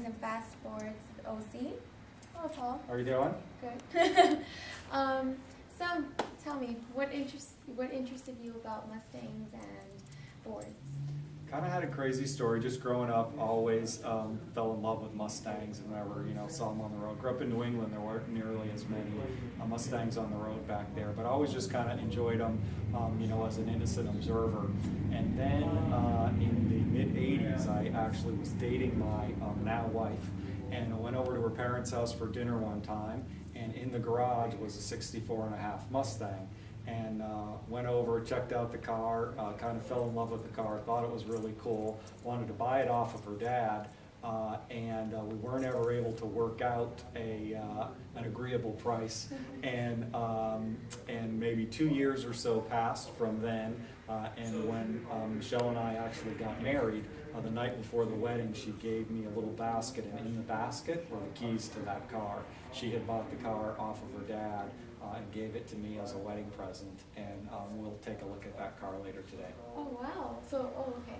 and Fastboards OC. Hello, Paul. How are you doing? Good. So, tell me, what interested you about Mustangs and boards? Kind of had a crazy story. Just growing up, always fell in love with Mustangs, and whenever saw them on the road. Grew up in New England. There weren't nearly as many Mustangs on the road back there, but I always just kind of enjoyed them, as an innocent observer. And then in the mid '80s, I actually was dating my now wife, and I went over to her parents' house for dinner one time, and in the garage was a '64 and a half Mustang. And went over, checked out the car, kind of fell in love with the car, thought it was really cool, wanted to buy it off of her dad, and we weren't ever able to work out an agreeable price. And maybe 2 years or so passed from then, and when Michelle and I actually got married, the night before the wedding, she gave me a little basket, and in the basket were the keys to that car. She had bought the car off of her dad, and gave it to me as a wedding present, and we'll take a look at that car later today. Oh, wow. So, okay.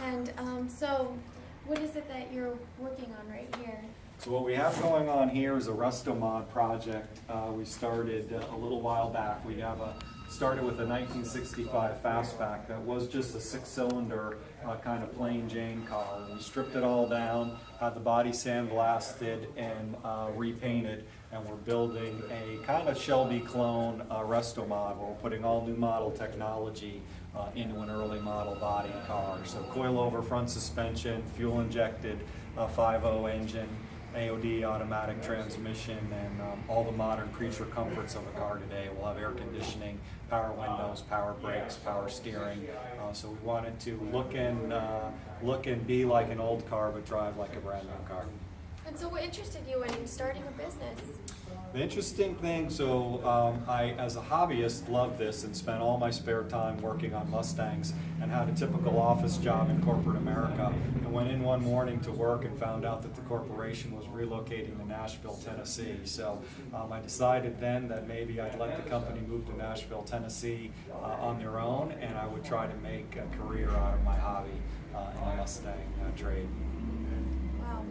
And so, what is it that you're working on right here? So what we have going on here is a resto-mod project. We started a little while back. We have started with a 1965 Fastback that was just a 6-cylinder kind of plain Jane car. We stripped it all down, had the body sandblasted and repainted, and we're building a kind of Shelby clone resto-mod where we're putting all new model technology into an early model body car. So coilover front suspension, fuel injected 5.0 engine, AOD automatic transmission, and all the modern creature comforts of a car today. We'll have air conditioning, power windows, power brakes, power steering. So we wanted to look and be like an old car, but drive like a brand new car. And so, what interested you in starting a business? The interesting thing, so I, as a hobbyist, love this and spent all my spare time working on Mustangs and had a typical office job in corporate America. And went in one morning to work and found out that the corporation was relocating to Nashville, Tennessee. So I decided then that maybe I'd let the company move to Nashville, Tennessee on their own, and I would try to make a career out of my hobby in the Mustang trade. Wow.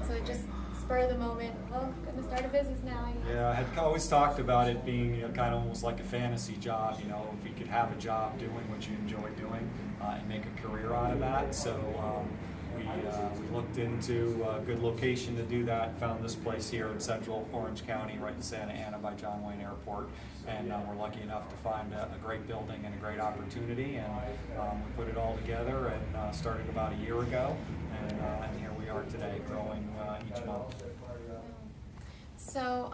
So it just spur of the moment, well, I'm gonna start a business now, I guess. Yeah, I had always talked about it being kind of almost like a fantasy job, if you could have a job doing what you enjoy doing and make a career out of that. So we looked into a good location to do that, found this place here in central Orange County, right in Santa Ana by John Wayne Airport, and we're lucky enough to find a great building and a great opportunity, and we put it all together and started about a year ago, and here we are today, growing each month. So,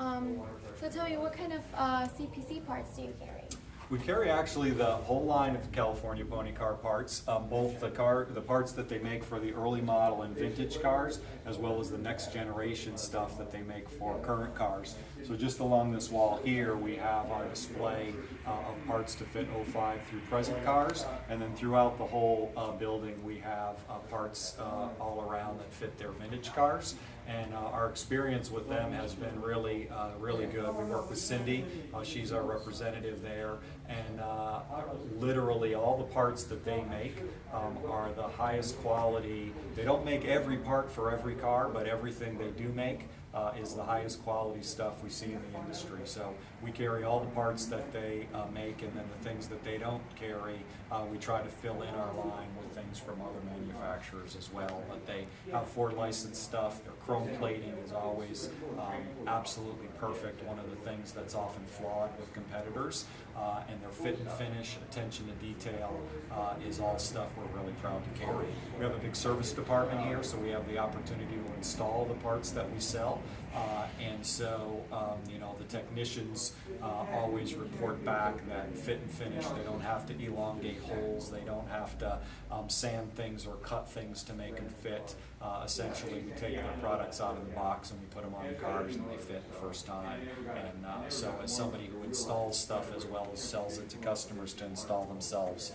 so tell me, what kind of CPC parts do you carry? We carry actually the whole line of California Pony Car parts, both the parts that they make for the early model and vintage cars, as well as the next generation stuff that they make for current cars. So just along this wall here, we have our display of parts to fit '05 through present cars, and then throughout the whole building we have parts all around that fit their vintage cars. And our experience with them has been really good. We work with Cindy, she's our representative there, and literally all the parts that they make are the highest quality. They don't make every part for every car, but everything they do make is the highest quality stuff we see in the industry. So we carry all the parts that they make, and then the things that they don't carry, we try to fill in our line with things from other manufacturers as well. But they have Ford licensed stuff. Their chrome plating is always absolutely perfect, one of the things that's often flawed with competitors. And their fit and finish, attention to detail is all stuff we're really proud to carry. We have a big service department here, so we have the opportunity to install the parts that we sell. And so, the technicians always report back that fit and finish, they don't have to elongate holes, they don't have to sand things or cut things to make them fit. Essentially, we take their products out of the box and we put them on the cars and they fit the first time. And so as somebody who installs stuff as well as sells it to customers to install themselves,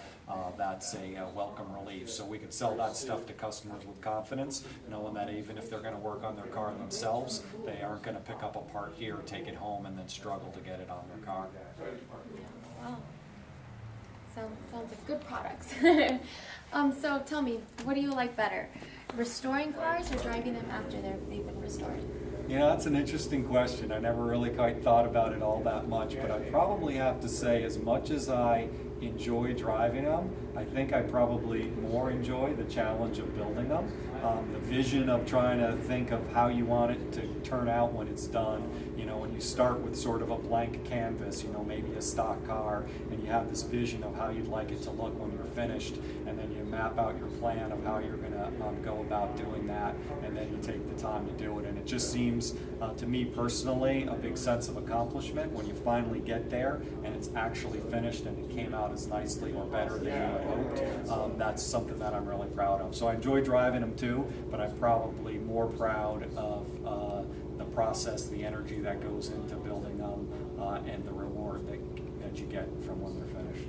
that's a welcome relief. So we can sell that stuff to customers with confidence, knowing that even if they're going to work on their car themselves, they aren't going to pick up a part here, take it home, and then struggle to get it on their car. Wow. Sounds like good products. So tell me, what do you like better? restoring cars or driving them after they've been restored? You know, that's an interesting question. I never really quite thought about it all that much, but I probably have to say, as much as I enjoy driving them, I think I probably more enjoy the challenge of building them. The vision of trying to think of how you want it to turn out when it's done. You know, when you start with sort of a blank canvas, you know, maybe a stock car, and you have this vision of how you'd like it to look when you're finished, and then you map out your plan of how you're going to go about doing that, and then you take the time to do it. And it just seems, to me personally, a big sense of accomplishment when you finally get there and it's actually finished and it came out as nicely or better than you had hoped. That's something that I'm really proud of. So I enjoy driving them too, but I'm probably more proud of the process, the energy that goes into building them, and the reward that you get from when they're finished.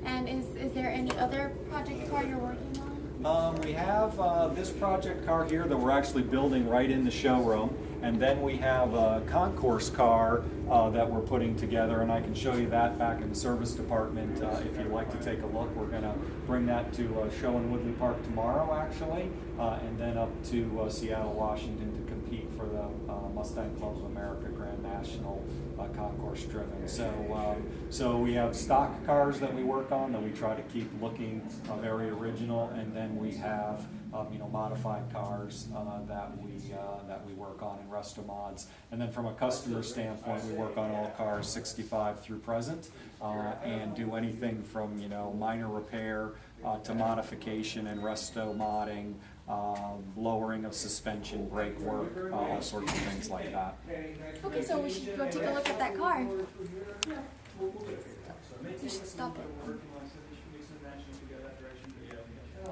And is there any other project car you're working on? We have this project car here that we're actually building right in the showroom, and then we have a concourse car that we're putting together, and I can show you that back in the service department if you'd like to take a look. We're going to bring that to show in Woodley Park tomorrow, actually, and then up to Seattle, Washington to compete for the Mustang Club of America Grand National concourse driven. So we have stock cars that we work on that we try to keep looking very original, and then we have modified cars that we work on in resto mods. And then from a customer standpoint, we work on all cars 65 through present, and do anything from minor repair to modification and resto modding, lowering of suspension, brake work, all sorts of things like that. Okay, so we should go take a look at that car. You should stop it.